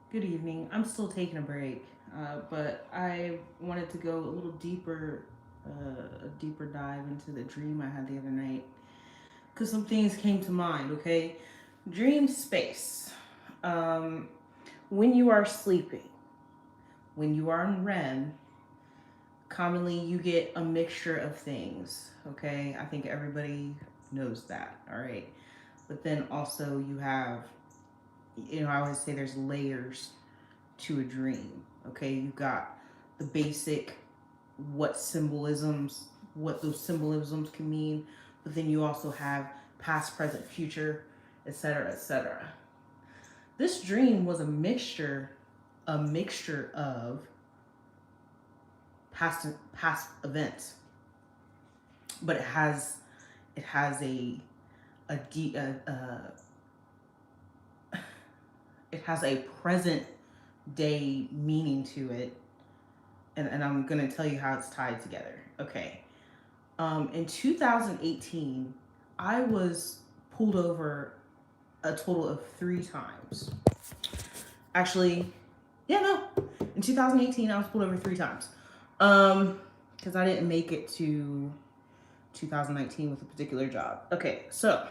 Good evening. I'm still taking a break, but I wanted to go a little deeper, a deeper dive into the dream I had the other night because some things came to mind. Okay, dream space. Um, when you are sleeping, when you are in REM, commonly you get a mixture of things. Okay, I think everybody knows that. All right, but then also you have, I always say there's layers to a dream. Okay, you've got the basic what those symbolisms can mean, but then you also have past, present, future, etc., etc. This dream was a mixture of past events, but it has a deep it has a present day meaning to it, and I'm gonna tell you how it's tied together. Okay. In 2018, I was pulled over a total of 3 times. Actually, yeah, no. In 2018, I was pulled over 3 times. Because I didn't make it to 2019 with a particular job. Okay, so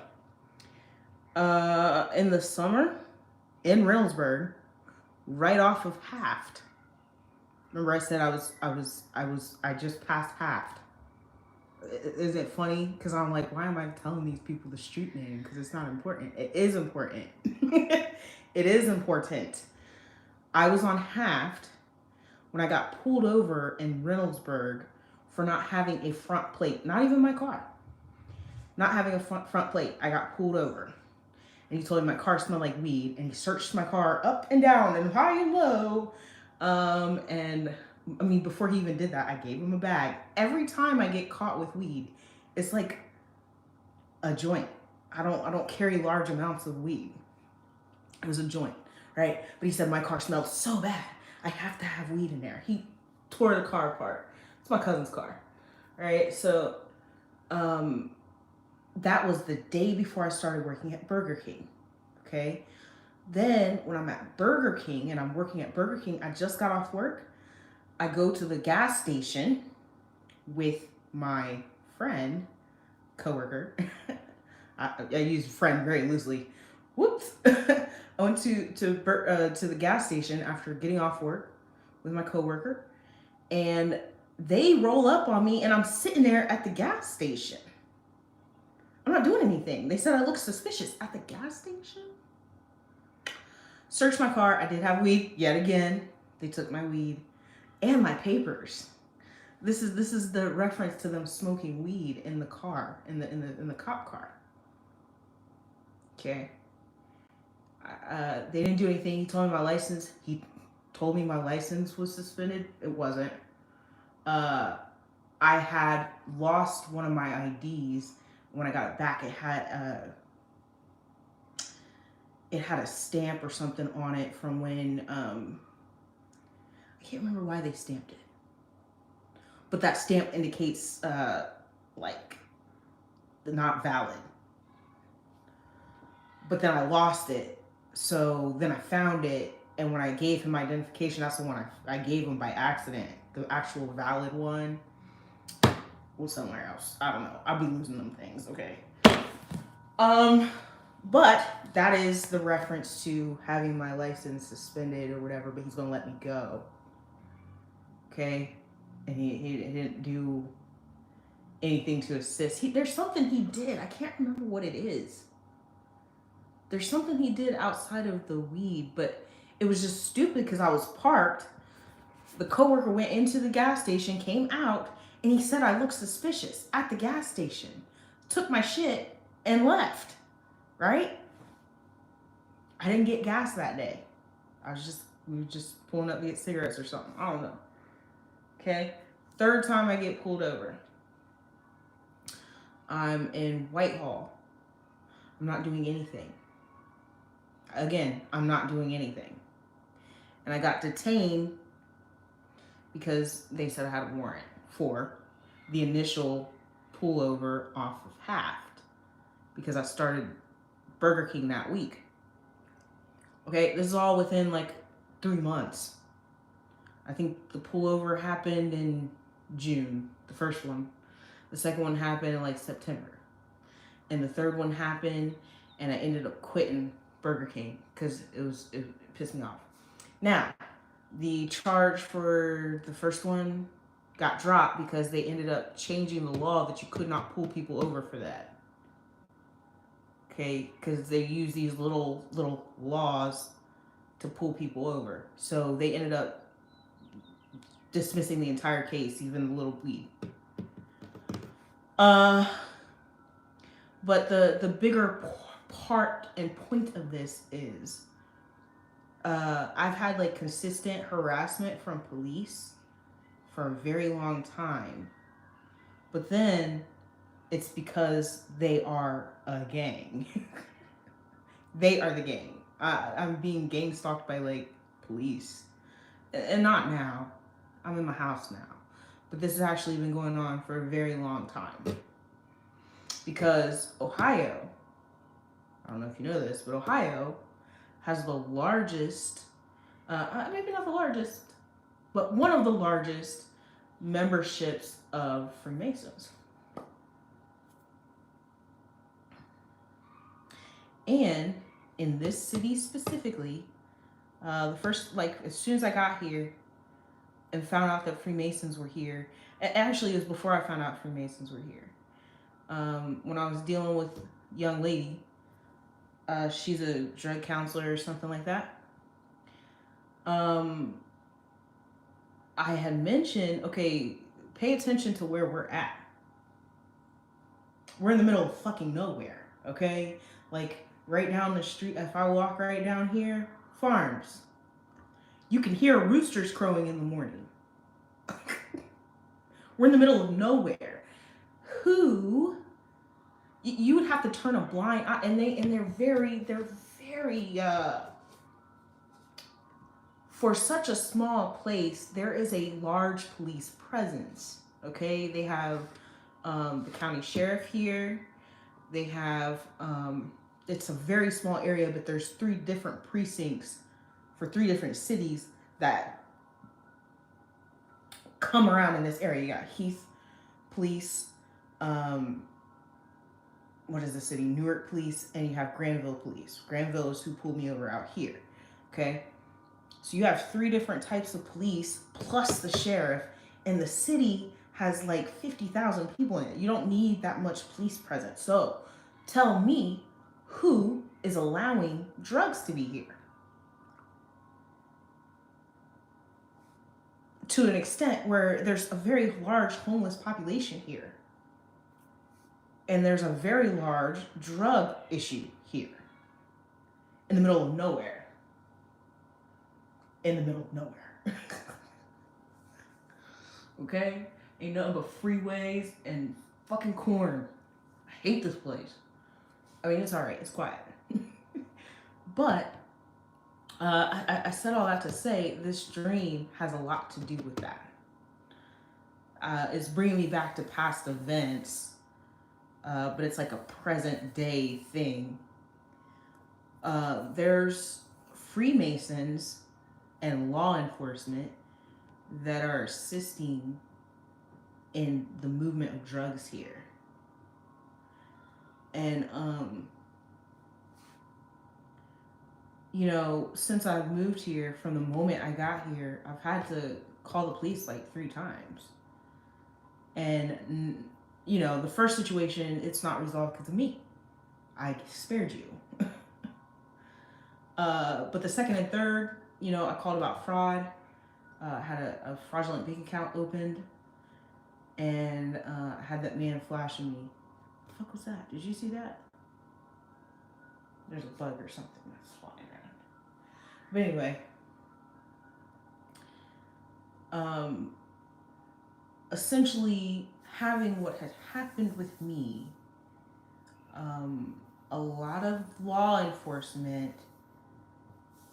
in the summer in Reynoldsburg, right off of Haft. Remember, I said I just passed Haft. Is it funny? Because I'm like, why am I telling these people the street name? Because it's not important. It is important. It is important. I was on Haft when I got pulled over in Reynoldsburg for not having a front plate. Not even my car. Not having a front plate. I got pulled over. And he told me my car smelled like weed. And he searched my car up and down and high and low. And I mean, before he even did that, I gave him a bag. Every time I get caught with weed, it's like a joint. I don't carry large amounts of weed. It was a joint, right? But he said my car smelled so bad. I have to have weed in there. He tore the car apart. It's my cousin's car, right? So, um, that was the day before I started working at Burger King. Okay. Then when I'm at Burger King and I'm working at Burger King, I just got off work. I go to the gas station with my friend, coworker. I use friend very loosely. Whoops. I went to the gas station after getting off work with my coworker, and they roll up on me, and I'm sitting there at the gas station. I'm not doing anything. They said I look suspicious at the gas station. Searched my car. I did have weed yet again. They took my weed and my papers. This is the reference to them smoking weed in the car in the cop car. Okay. They didn't do anything. He told me my license. He told me my license was suspended. It wasn't. Uh, I had lost one of my IDs. When I got it back, it had a stamp or something on it from when I can't remember why they stamped it, but that stamp indicates like not valid. But then I lost it, so then I found it, and when I gave him my identification, that's the one I gave him by accident. The actual valid one was somewhere else. I don't know. I'll be losing them things. Okay. Um, but that is the reference to having my license suspended or whatever. But he's gonna let me go. Okay, and he didn't do anything to assist. There's something he did. I can't remember what it is. There's something he did outside of the weed, but it was just stupid because I was parked. The coworker went into the gas station, came out, and he said I looked suspicious at the gas station. Took my shit and left. Right? I didn't get gas that day. We were just pulling up to get cigarettes or something. I don't know. Okay. Third time I get pulled over. I'm in Whitehall. I'm not doing anything. Again, I'm not doing anything. And I got detained because they said I had a warrant for the initial pullover off of Haft because I started Burger King that week. Okay, this is all within like 3 months. I think the pullover happened in June, the first one. The second one happened in like September. And the third one happened, and I ended up quitting Burger King because it pissed me off. Now, the charge for the first one got dropped because they ended up changing the law that you could not pull people over for that. Okay, because they use these little laws to pull people over. So they ended up dismissing the entire case, even the little plea. But the bigger part and point of this is I've had like consistent harassment from police for a very long time. But then it's because they are a gang. They are the gang. I'm being gang stalked by like police. And not now. I'm in my house now. But this has actually been going on for a very long time. Because Ohio, I don't know if you know this, but Ohio has the largest, maybe not the largest, but one of the largest memberships of Freemasons. And in this city specifically, the first, like, as soon as I got here and found out that Freemasons were here, actually it was before I found out Freemasons were here. When I was dealing with a young lady, she's a drug counselor or something like that. I had mentioned, okay, pay attention to where we're at. We're in the middle of fucking nowhere, okay? Like, right down the street, if I walk right down here, farms. You can hear roosters crowing in the morning. We're in the middle of nowhere. Who, you would have to turn a blind eye, and they're very, for such a small place, there is a large police presence, okay? They have the county sheriff here. They have, it's a very small area, but there's 3 different precincts for 3 different cities that come around in this area. You got Heath Police, what is the city? Newark Police, and you have Granville Police. Granville is who pulled me over out here, okay? So you have 3 different types of police plus the sheriff, and the city has like 50,000 people in it. You don't need that much police presence. So tell me who is allowing drugs to be here? To an extent where there's a very large homeless population here. And there's a very large drug issue here. In the middle of nowhere. In the middle of nowhere. Okay? Ain't nothing but freeways and fucking corn. I hate this place. I mean, it's alright. It's quiet. But I said all that to say this dream has a lot to do with that. It's bringing me back to past events, but it's like a present day thing. There's Freemasons and law enforcement that are assisting in the movement of drugs here. And, you know, since I've moved here, from the moment I got here, I've had to call the police like 3 times. And, you know, the first situation, it's not resolved because of me. I spared you. But the second and third, you know, I called about fraud. Had a fraudulent bank account opened. And had that man flashing me. What the fuck was that? Did you see that? There's a bug or something that's flying around. But anyway, essentially having what has happened with me, a lot of law enforcement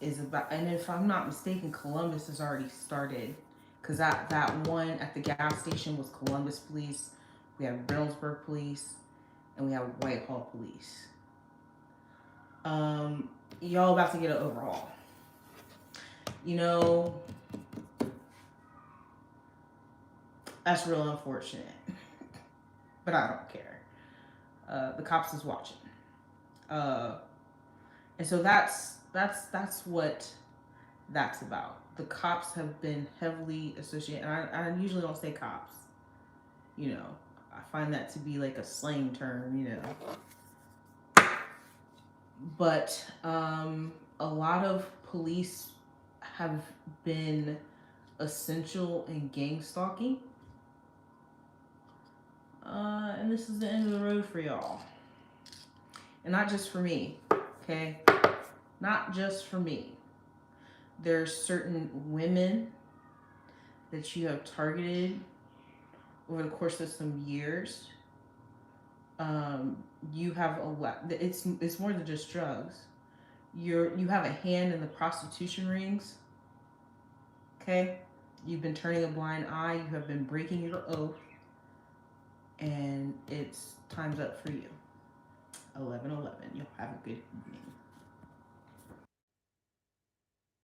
is about, and if I'm not mistaken, Columbus has already started, because that one at the gas station was Columbus Police. We have Reynoldsburg Police, and we have Whitehall Police. Y'all about to get an overhaul. You know, that's real unfortunate. But I don't care. The cops is watching. And so that's what that's about. The cops have been heavily associated, and I usually don't say cops. You know, I find that to be like a slang term, you know. But a lot of police have been essential in gang stalking. And this is the end of the road for y'all. And not just for me, okay? Not just for me. There's certain women that you have targeted over the course of some years. You have a lot. It's more than just drugs. You have a hand in the prostitution rings. Okay, you've been turning a blind eye. You have been breaking your oath, and it's time's up for you. 11/11. You'll have a good evening.